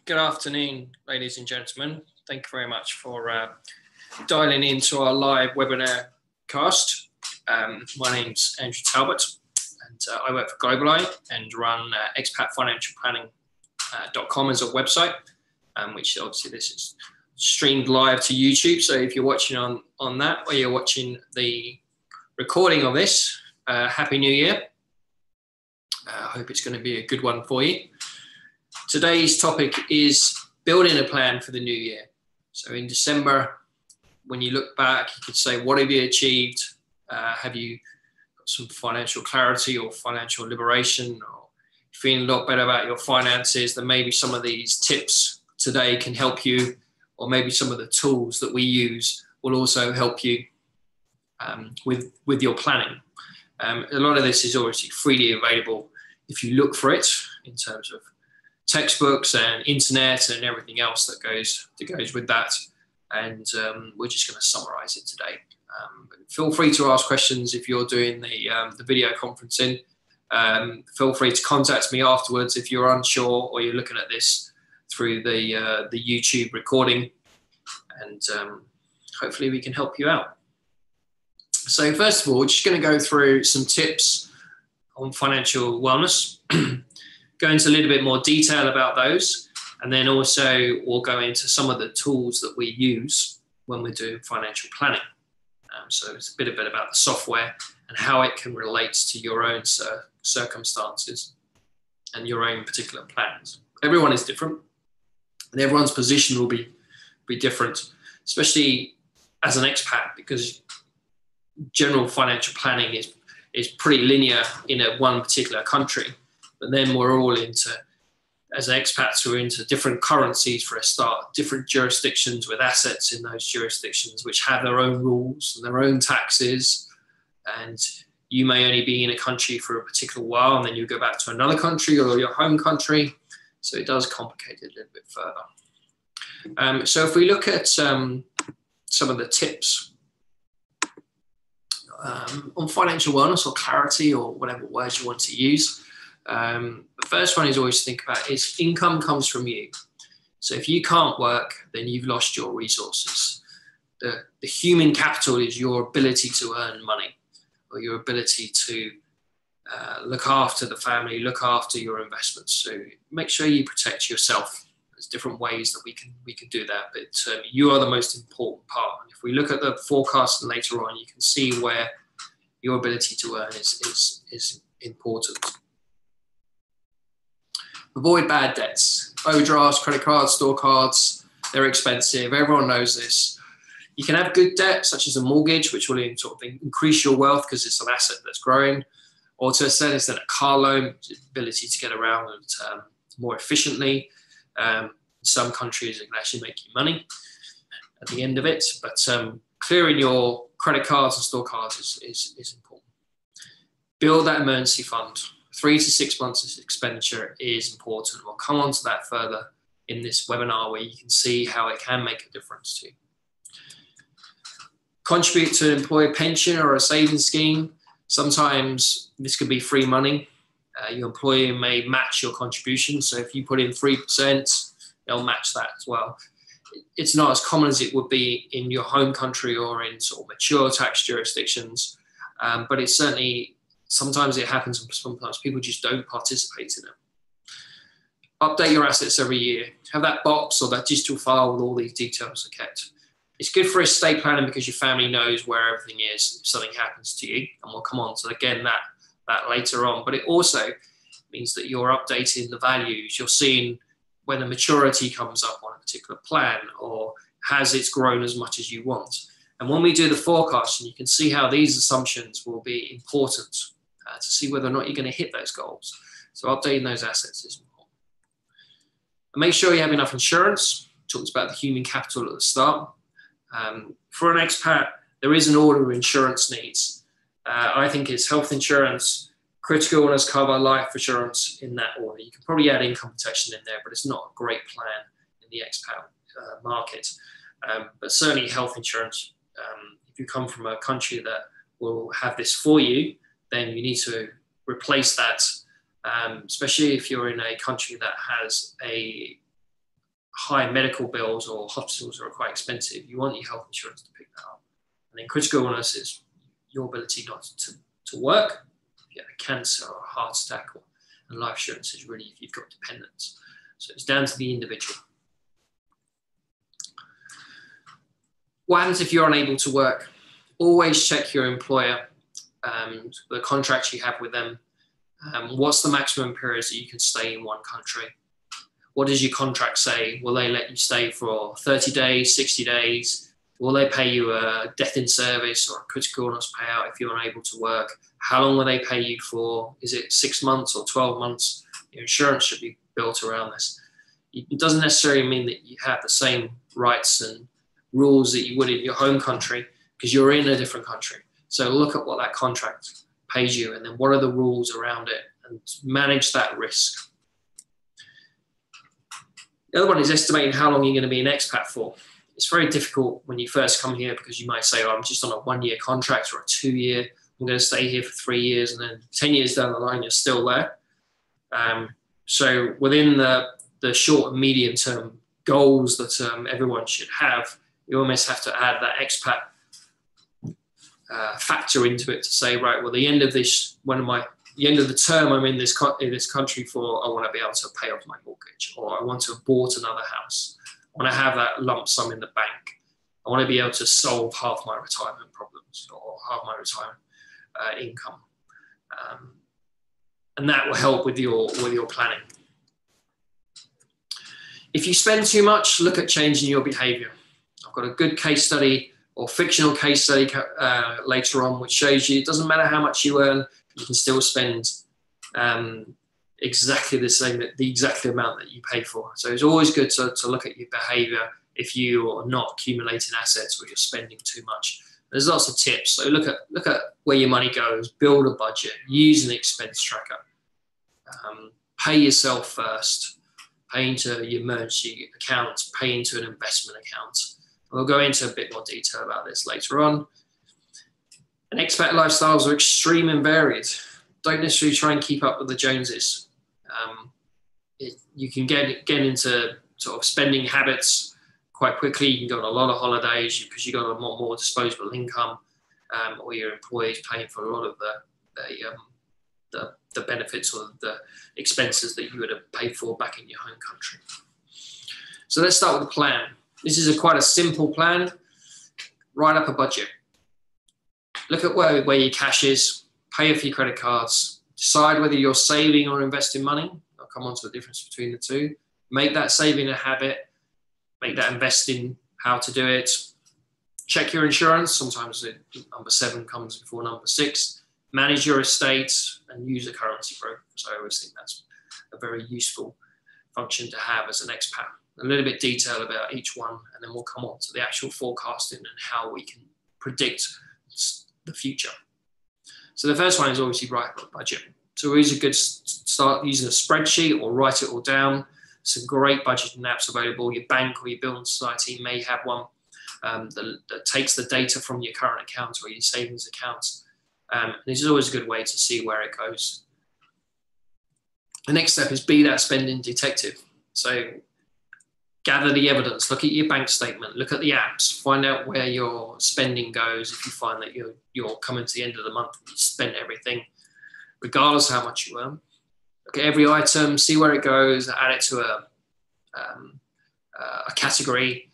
Good afternoon, ladies and gentlemen. Thank you very much for dialing into our live webinar cast. My name's Andrew Talbot, and I work for GlobalEye and run expatfinancialplanning.com as a website, which obviously this is streamed live to YouTube. So if you're watching on that, or you're watching the recording of this, Happy New Year. I hope it's going to be a good one for you. Today's topic is building a plan for the new year. So in December, when you look back, you could say, what have you achieved? Have you got some financial clarity or financial liberation, or feeling a lot better about your finances? Then maybe some of these tips today can help you, or maybe some of the tools that we use will also help you with your planning. A lot of this is obviously freely available if you look for it, in terms of textbooks and internet and everything else that goes with that. And we're just going to summarize it today. Feel free to ask questions if you're doing the video conferencing. Feel free to contact me afterwards if you're unsure or you're looking at this through the YouTube recording, and hopefully we can help you out. So first of all, we're just going to go through some tips on financial wellness. Go into a little bit more detail about those, and then also we'll go into some of the tools that we use when we're doing financial planning. So it's a bit about the software and how it can relate to your own circumstances and your own particular plans. Everyone is different, and everyone's position will be different, especially as an expat, because general financial planning is pretty linear in one particular country. But then we're all as expats, we're into different currencies for a start, different jurisdictions with assets in those jurisdictions, which have their own rules and their own taxes. And you may only be in a country for a particular while, and then you go back to another country or your home country. So it does complicate it a little bit further. So if we look at some of the tips on financial wellness or clarity, or whatever words you want to use, the first one is always think about is income comes from you. So if you can't work, then you've lost your resources. The human capital is your ability to earn money, or your ability to look after the family, look after your investments. So make sure you protect yourself. There's different ways that we can do that, but you are the most important part. And if we look at the forecast later on, you can see where your ability to earn is important. Avoid bad debts. Overdrafts, credit cards, store cards, they're expensive. Everyone knows this. You can have good debt, such as a mortgage, which will sort of increase your wealth because it's an asset that's growing, or to a certain extent, a car loan, the ability to get around more efficiently. Some countries it can actually make you money at the end of it, but clearing your credit cards and store cards is important. Build that emergency fund. 3 to 6 months of expenditure is important. We'll come on to that further in this webinar, where you can see how it can make a difference to you. Contribute to an employer pension or a savings scheme. Sometimes this could be free money. Your employer may match your contribution. So if you put in 3%, they'll match that as well. It's not as common as it would be in your home country or in sort of mature tax jurisdictions, but it's certainly, sometimes it happens, and sometimes people just don't participate in it. Update your assets every year. Have that box or that digital file with all these details are kept. It's good for estate planning because your family knows where everything is if something happens to you, and we'll come on to again that later on. But it also means that you're updating the values. You're seeing when a maturity comes up on a particular plan, or has it grown as much as you want. And when we do the forecasting, you can see how these assumptions will be important to see whether or not you're going to hit those goals. So updating those assets is important. And make sure you have enough insurance. Talked about the human capital at the start. For an expat, there is an order of insurance needs. I think it's health insurance, critical illness cover, life insurance in that order. You can probably add income protection in there, but it's not a great plan in the expat market. But certainly health insurance, if you come from a country that will have this for you, then you need to replace that, especially if you're in a country that has a high medical bills or hospitals are quite expensive, you want your health insurance to pick that up. And then critical illness is your ability not to work. If you have a cancer or a heart attack, and life insurance is really if you've got dependents. So it's down to the individual. What happens if you're unable to work? Always check your employer, the contract you have with them. What's the maximum periods that you can stay in one country? What does your contract say? Will they let you stay for 30 days, 60 days? Will they pay you a death in service or a critical illness payout if you're unable to work? How long will they pay you for? Is it 6 months or 12 months? Your insurance should be built around this. It doesn't necessarily mean that you have the same rights and rules that you would in your home country because you're in a different country. So look at what that contract pays you and then what are the rules around it and manage that risk. The other one is estimating how long you're going to be an expat for. It's very difficult when you first come here because you might say, oh, I'm just on a 1-year contract or a 2-year. I'm going to stay here for 3 years and then 10 years down the line, you're still there. So within the short and medium term goals that everyone should have, you almost have to add that expat factor into it to say, right, well, the end of this, the end of the term I'm in this country for, I want to be able to pay off my mortgage, or I want to have bought another house. I want to have that lump sum in the bank. I want to be able to solve half my retirement problems or half my retirement income. And that will help with your planning. If you spend too much, look at changing your behavior. I've got a good case study or fictional case study later on, which shows you it doesn't matter how much you earn, you can still spend exactly the exact amount that you pay for. So it's always good to look at your behavior if you are not accumulating assets or you're spending too much. There's lots of tips. So look at where your money goes, build a budget, use an expense tracker, pay yourself first, pay into your emergency account, pay into an investment account. We'll go into a bit more detail about this later on. And expat lifestyles are extreme and varied. Don't necessarily try and keep up with the Joneses. You can get into sort of spending habits quite quickly. You can go on a lot of holidays because you've got a lot more disposable income, or your employee's paying for a lot of the benefits or the expenses that you would have paid for back in your home country. So let's start with the plan. This is quite a simple plan. Write up a budget. Look at where your cash is, pay for your credit cards, decide whether you're saving or investing money. I'll come on to the difference between the two. Make that saving a habit, make that investing how to do it. Check your insurance. Sometimes number 7 comes before number 6. Manage your estate and use a currency broker. So I always think that's a very useful function to have as an expat. A little bit detail about each one, and then we'll come on to the actual forecasting and how we can predict the future. So the first one is obviously write a budget. So always a good start using a spreadsheet or write it all down. Some great budgeting apps available. Your bank or your building society may have one that takes the data from your current account or your savings accounts. This is always a good way to see where it goes. The next step is be that spending detective. So gather the evidence, look at your bank statement, look at the apps, find out where your spending goes if you find that you're coming to the end of the month and you spent everything, regardless of how much you earn. Look at every item, see where it goes, add it to a category.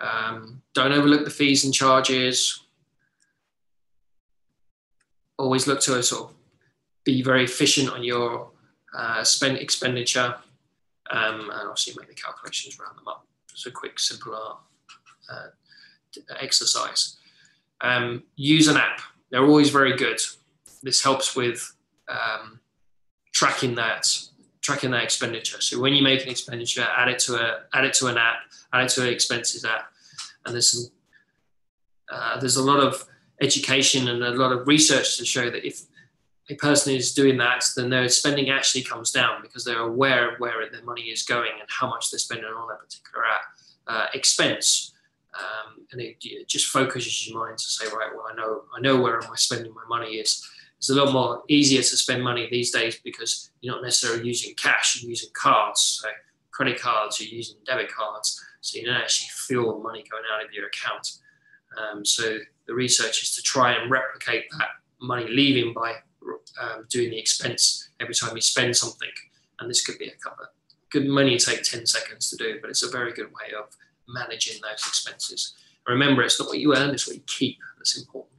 Don't overlook the fees and charges. Always look to sort of be very efficient on your expenditure. And obviously make the calculations, round them up. It's a quick, simple exercise. Use an app. They're always very good. This helps with tracking that expenditure. So when you make an expenditure, add it to an app, add it to an expenses app. And there's a lot of education and a lot of research to show that if a person is doing that, then their spending actually comes down because they're aware of where their money is going and how much they're spending on that particular expense. And it just focuses your mind to say, right, well, I know where am I spending my money is. It's a lot more easier to spend money these days because you're not necessarily using cash, you're using cards. So credit cards, you're using debit cards, so you don't actually feel the money going out of your account. So the research is to try and replicate that money leaving by doing the expense every time you spend something. And this could be a couple of good money, take 10 seconds to do, but it's a very good way of managing those expenses. Remember, it's not what you earn, it's what you keep that's important.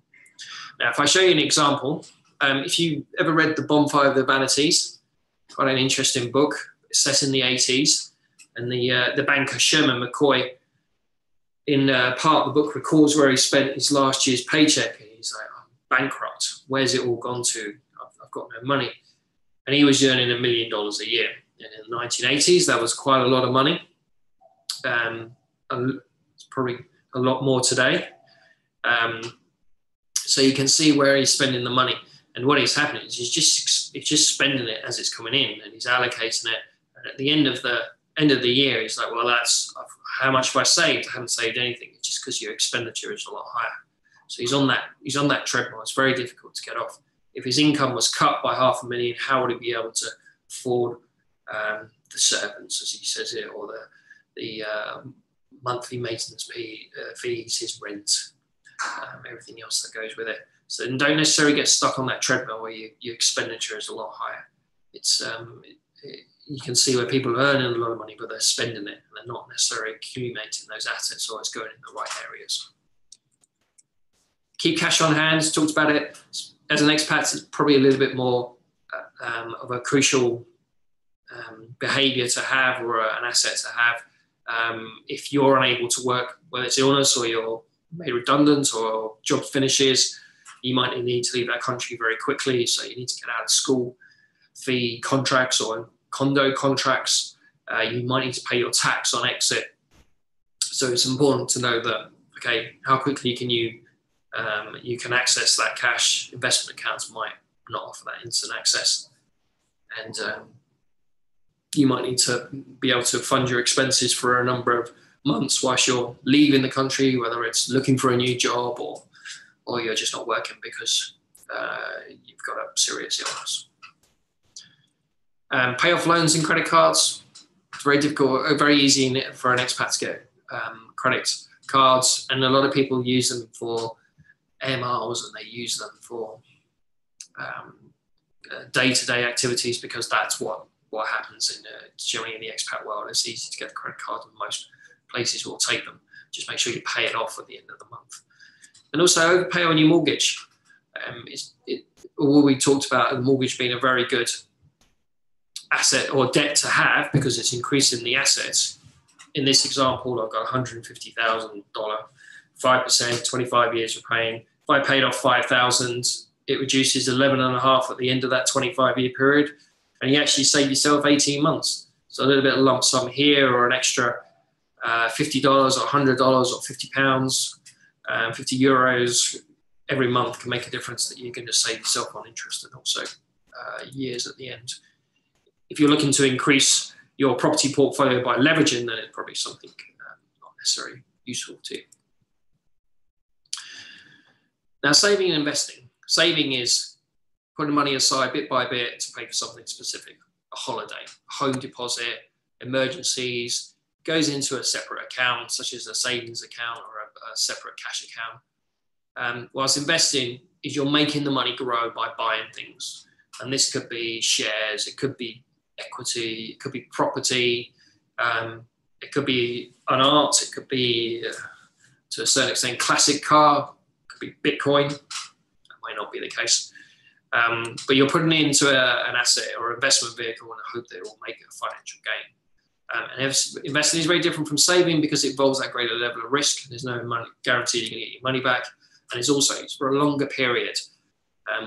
Now, if I show you an example, if you ever read The Bonfire of the Vanities, quite an interesting book, it's set in the 80s, and the banker Sherman McCoy, in part of the book, records where he spent his last year's paycheck, and he's like, I'm bankrupt, where's it all gone to? I've got no money. And he was earning $1 million a year. And in the 1980s, that was quite a lot of money. It's probably a lot more today. So you can see where he's spending the money. And what is happening is he's just spending it as it's coming in, and he's allocating it. And at the end of the year, he's like, well, that's how much have I saved? I haven't saved anything. It's just because your expenditure is a lot higher. So he's on that treadmill. It's very difficult to get off. If his income was cut by $500,000, how would he be able to afford the servants, as he says it, or the monthly maintenance fees, his rent, everything else that goes with it? So don't necessarily get stuck on that treadmill where your expenditure is a lot higher. It's you can see where people are earning a lot of money, but they're spending it, and they're not necessarily accumulating those assets, or it's going in the right areas. Keep cash on hand. Talked about it. As an expat, it's probably a little bit more of a crucial behavior to have, or an asset to have. If you're unable to work, whether it's illness or you're made redundant or job finishes, you might need to leave that country very quickly. So you need to get out of school fee contracts or condo contracts. You might need to pay your tax on exit. So it's important to know that, okay, how quickly can you can access that cash. Investment accounts might not offer that instant access. And you might need to be able to fund your expenses for a number of months whilst you're leaving the country, whether it's looking for a new job or you're just not working because you've got a serious illness. Pay off loans and credit cards. It's very difficult, very easy for an expat to get credit cards, and a lot of people use them for air miles, and they use them for day-to-day activities, because that's what happens generally in the expat world. It's easy to get the credit card, and most places will take them. Just make sure you pay it off at the end of the month. And also overpay on your mortgage. All we talked about the mortgage being a very good asset or debt to have because it's increasing the assets. In this example, I've got $150,000, 5%, 25 years of paying. If I paid off $5,000, it reduces 11.5 at the end of that 25-year period, and you actually save yourself 18 months. So a little bit of lump sum here, or an extra $50 or $100 or £50, 50 euros every month can make a difference that you can just save yourself on interest, and also years at the end. If you're looking to increase your property portfolio by leveraging, then it's probably something not necessarily useful to you. Now, saving and investing. Saving is putting money aside bit by bit to pay for something specific, a holiday, a home deposit, emergencies, goes into a separate account, such as a savings account or a separate cash account. Whilst investing is you're making the money grow by buying things. And this could be shares, it could be equity, it could be property, it could be an art, it could be, to a certain extent, classic car, it could be Bitcoin. That might not be the case. But you're putting it into an asset or investment vehicle and hope that it will make a financial gain. And investing is very different from saving because it involves that greater level of risk. There's no money guarantee you're going to get your money back. And it's for a longer period.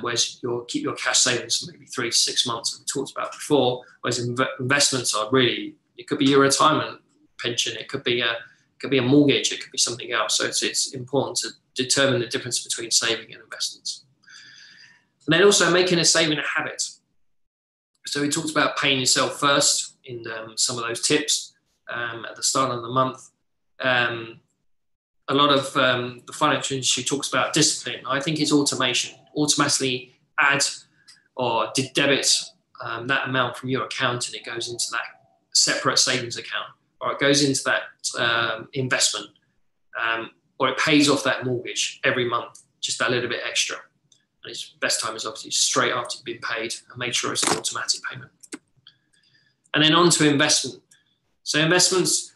Whereas you'll keep your cash savings for maybe 3 to 6 months, as we talked about before. Whereas investments are really, it could be your retirement pension, it could be a mortgage, it could be something else. So it's important to determine the difference between saving and investments. And then also making a saving a habit. So we talked about paying yourself first in some of those tips at the start of the month. A lot of the financial industry talks about discipline. I think it's automation. Automatically add or debit that amount from your account, and it goes into separate savings account, or it goes into that investment, or it pays off that mortgage every month, just that little bit extra. And its best time is obviously straight after you've been paid, and make sure it's an automatic payment. And then on to investment. So investments,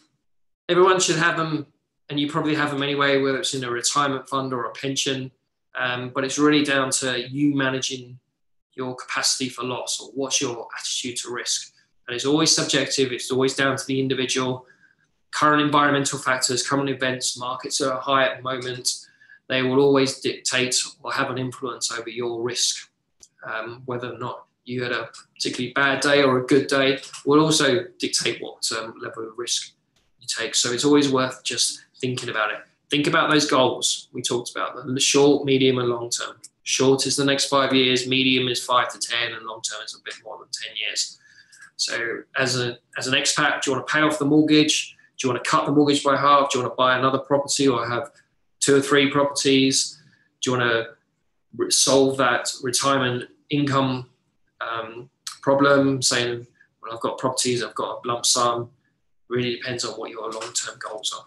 everyone should have them, and you probably have them anyway, whether it's in a retirement fund or a pension, but it's really down to you managing your capacity for loss, or what's your attitude to risk. And it's always subjective, it's always down to the individual. Current environmental factors, current events, markets are high at the moment, they will always dictate or have an influence over your risk. Whether or not you had a particularly bad day or a good day will also dictate what level of risk you take. So it's always worth just thinking about it. Think about those goals we talked about, the short, medium, and long term. Short is the next 5 years, medium is 5 to 10, and long term is a bit more than 10 years. So as an expat, do you want to pay off the mortgage? Do you want to cut the mortgage by half? Do you want to buy another property or have 2 or 3 properties? Do you want to solve that retirement income problem, saying, well, I've got properties, I've got a lump sum? Really depends on what your long-term goals are.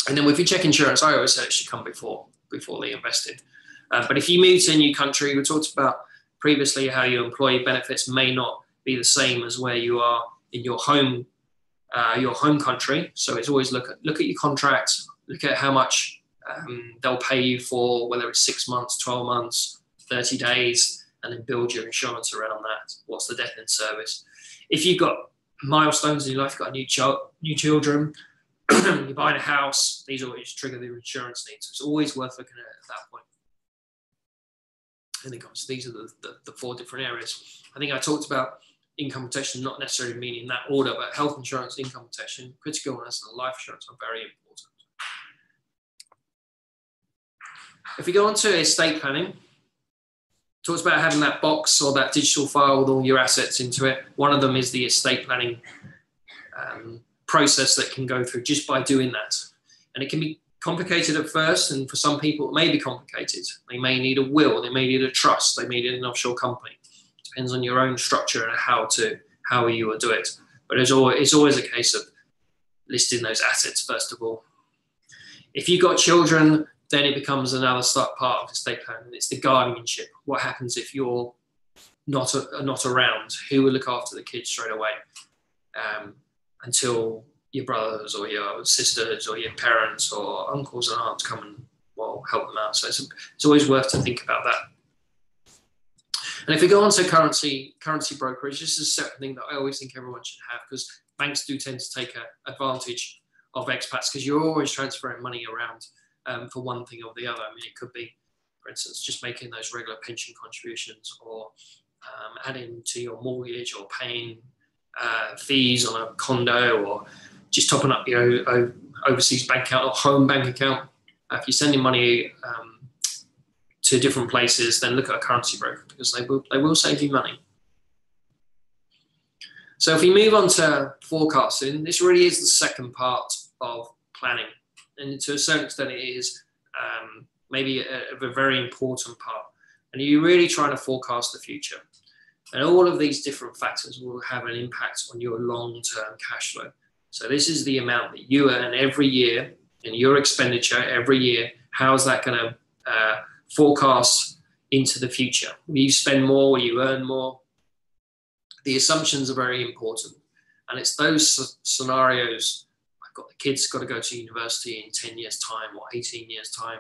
And then if you check insurance, I always say it should come before they invested. But if you move to a new country, we talked about previously how your employee benefits may not be the same as where you are in your home country. So it's always look at your contract, look at how much they'll pay you for, whether it's 6 months, 12 months, 30 days, and then build your insurance around that. What's the death in service? If you've got milestones in your life, you've got new children, you're buying a house, these always trigger the insurance needs. So it's always worth looking at that point. And then these are the 4 different areas. I think I talked about income protection, not necessarily meaning that order, but health insurance, income protection, critical illness, and life insurance are very important. If we go on to estate planning, talks about having that box or that digital file with all your assets into it. One of them is the estate planning process that can go through just by doing that. And it can be complicated at first, and for some people it may be complicated. They may need a will, they may need a trust, they may need an offshore company. Depends on your own structure and how you will do it. But it's always a case of listing those assets first of all. If you've got children, then it becomes another part of estate planning. It's the guardianship. What happens if you're not around? Who will look after the kids straight away until your brothers or your sisters or your parents or uncles and aunts come and help them out? So it's always worth to think about that. And if we go on to currency brokerage, this is a separate thing that I always think everyone should have, because banks do tend to take advantage of expats, because you're always transferring money around for one thing or the other. I mean, it could be, for instance, just making those regular pension contributions, or adding to your mortgage, or paying fees on a condo, or just topping up your overseas bank account or home bank account. If you're sending money to different places, then look at a currency broker, because they will save you money. So if we move on to forecasting, this really is the second part of planning. And to a certain extent, it is maybe a very important part. And you're really trying to forecast the future. And all of these different factors will have an impact on your long-term cash flow. So this is the amount that you earn every year in your expenditure every year. How is that going to forecast into the future? Will you spend more? Will you earn more? The assumptions are very important. And it's those scenarios. I've got the kids got to go to university in 10 years time or 18 years time.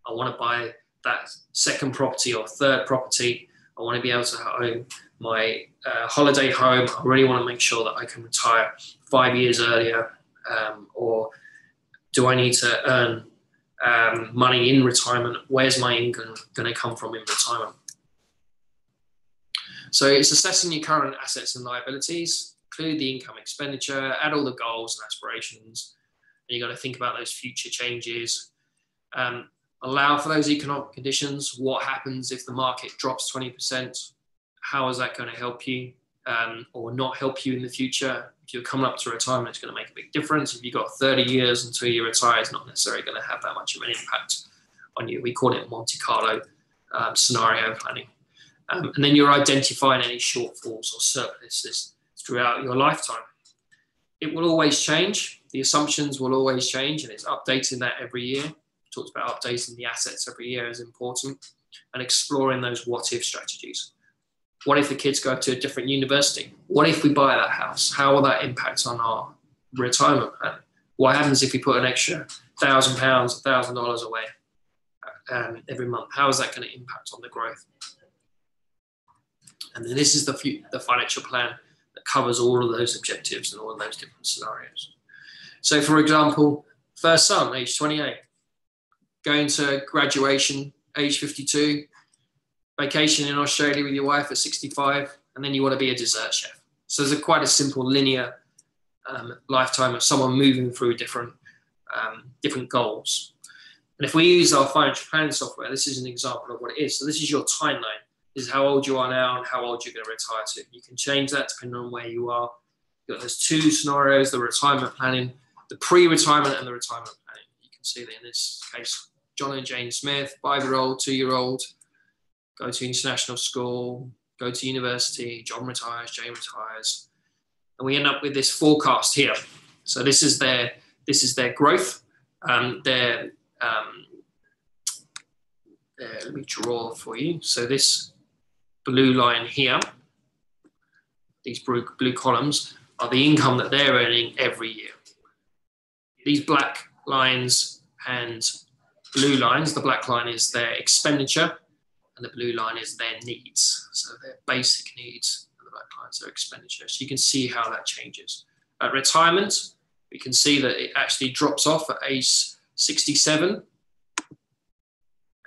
I want to buy that second property or third property. I want to be able to own my holiday home. I really want to make sure that I can retire 5 years earlier. Or do I need to earn money in retirement? Where's my income going to come from in retirement? So it's assessing your current assets and liabilities, include the income expenditure, add all the goals and aspirations, and you've got to think about those future changes. Allow for those economic conditions. What happens if the market drops 20%? How is that going to help you or not help you in the future? If you're coming up to retirement, it's going to make a big difference. If you've got 30 years until you retire, it's not necessarily going to have that much of an impact on you. We call it Monte Carlo scenario planning. And then you're identifying any shortfalls or surpluses. It's throughout your lifetime. It will always change. The assumptions will always change, and it's updating that every year. Talked about updating the assets every year is important, and exploring those what-if strategies. What if the kids go to a different university? What if we buy that house? How will that impact on our retirement plan? What happens if we put an extra £1,000, $1,000 away every month? How is that going to impact on the growth? And then this is the financial plan that covers all of those objectives and all of those different scenarios. So, for example, first son, age 28, going to graduation, age 52, vacation in Australia with your wife at 65, and then you want to be a dessert chef. So there's quite a simple linear lifetime of someone moving through different goals. And if we use our financial planning software, this is an example of what it is. So this is your timeline. This is how old you are now and how old you're going to retire to. You can change that depending on where you are. There's two scenarios: the retirement planning, the pre-retirement, and the retirement planning. You can see that in this case, John and Jane Smith, 5-year-old, 2-year-old, go to international school, go to university, John retires, Jane retires. And we end up with this forecast here. So this is their growth. Let me draw for you. So this blue line here, these blue columns, are the income that they're earning every year. These black lines and blue lines, the black line is their expenditure, and the blue line is their needs. So their basic needs, and the black line is their expenditure. So you can see how that changes. At retirement, we can see that it actually drops off at age 67.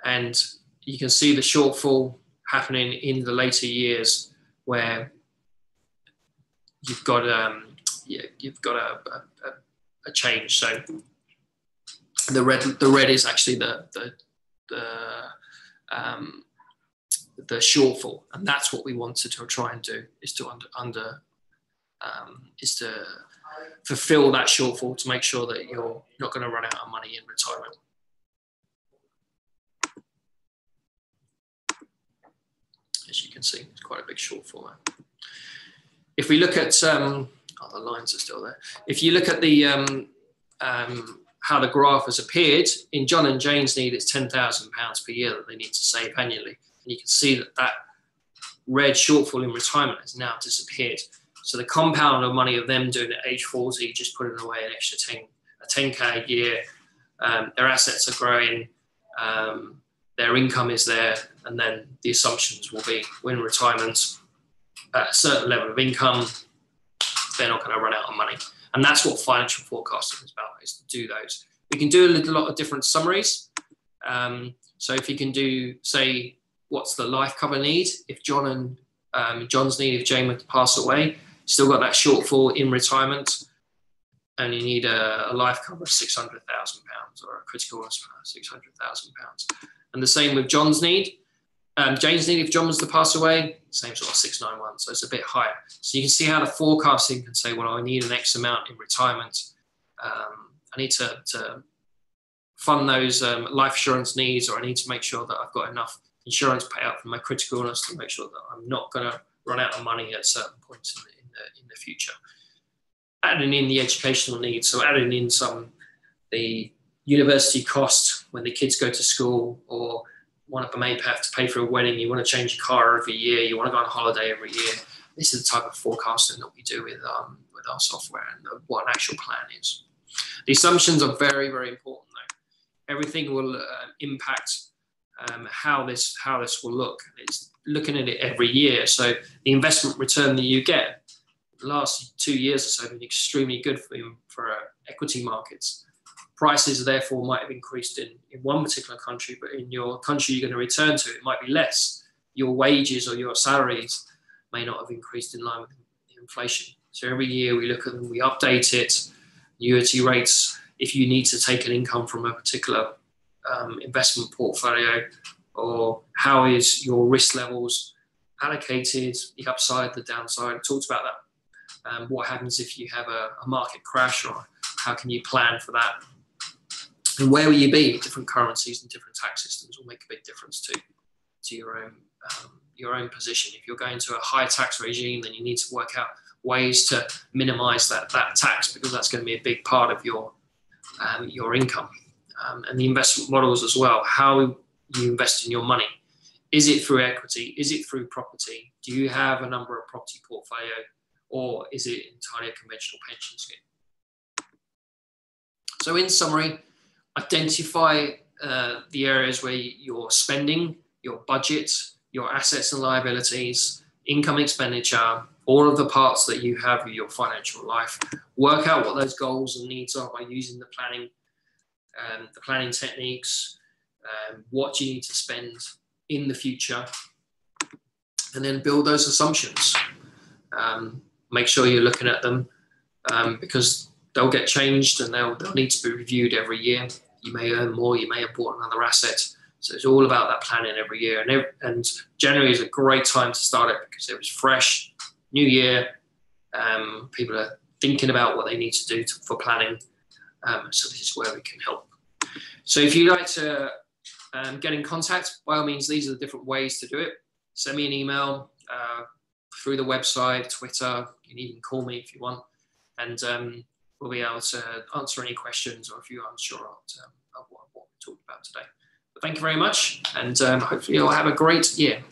And you can see the shortfall happening in the later years, where you've got a change. So the red is actually the shortfall, and that's what we wanted to try and do, is to fulfill that shortfall, to make sure that you're not going to run out of money in retirement. As you can see, it's quite a big shortfall there. If we look at, the lines are still there. If you look at the how the graph has appeared, in John and Jane's need, it's £10,000 per year that they need to save annually. And you can see that that red shortfall in retirement has now disappeared. So the compound of money of them doing it at age 40, just putting away an extra 10K a year, their assets are growing, their income is there, and then the assumptions will be, when retirement at a certain level of income, they're not going to run out of money. And that's what financial forecasting is about, is to do those. We can do a lot of different summaries. So if you can do, say, what's the life cover need? If John and John's need, if Jane were to pass away, still got that shortfall in retirement, and you need a life cover of £600,000 or a critical illness £600,000. And the same with John's need. Jane's need, if John was to pass away, same sort of 691, so it's a bit higher. So you can see how the forecasting can say, well, I need an X amount in retirement. I need to fund those life insurance needs, or I need to make sure that I've got enough insurance payout for my critical illness to make sure that I'm not going to run out of money at certain points in the future. Adding in the educational needs, so adding in the university cost when the kids go to school, or one of them may have to pay for a wedding, you want to change your car every year, you want to go on holiday every year. This is the type of forecasting that we do with our software, and what an actual plan is. The assumptions are very, very important though. Everything will impact how this will look. It's looking at it every year. So the investment return that you get, the last 2 years or so have been extremely good for equity markets. Prices therefore might have increased in one particular country, but in your country you're going to return to, it might be less. Your wages or your salaries may not have increased in line with the inflation. So every year we look at them, we update it, annuity rates. If you need to take an income from a particular investment portfolio, or how is your risk levels allocated, the upside, the downside. I talked about that. What happens if you have a market crash, or how can you plan for that? And where will you be? Different currencies and different tax systems will make a big difference to your own position. If you're going to a high tax regime, then you need to work out ways to minimize that tax, because that's going to be a big part of your income. And the investment models as well, how you invest in your money. Is it through equity? Is it through property? Do you have a number of property portfolio, or is it entirely a conventional pension scheme? So in summary, identify the areas where you're spending, your budget, your assets and liabilities, income, expenditure, all of the parts that you have of your financial life. Work out what those goals and needs are by using the planning techniques. What do you need to spend in the future, and then build those assumptions. Make sure you're looking at them, because they'll get changed and they'll need to be reviewed every year. You may earn more, you may have bought another asset. So it's all about that planning every year. And January is a great time to start it, because it was fresh, new year. People are thinking about what they need to do for planning. So this is where we can help. So if you'd like to get in contact, by all means, these are the different ways to do it. Send me an email through the website, Twitter. You can even call me if you want, and we'll be able to answer any questions, or if you're unsure of what we talked about today. But thank you very much, and hopefully you'll have a great year.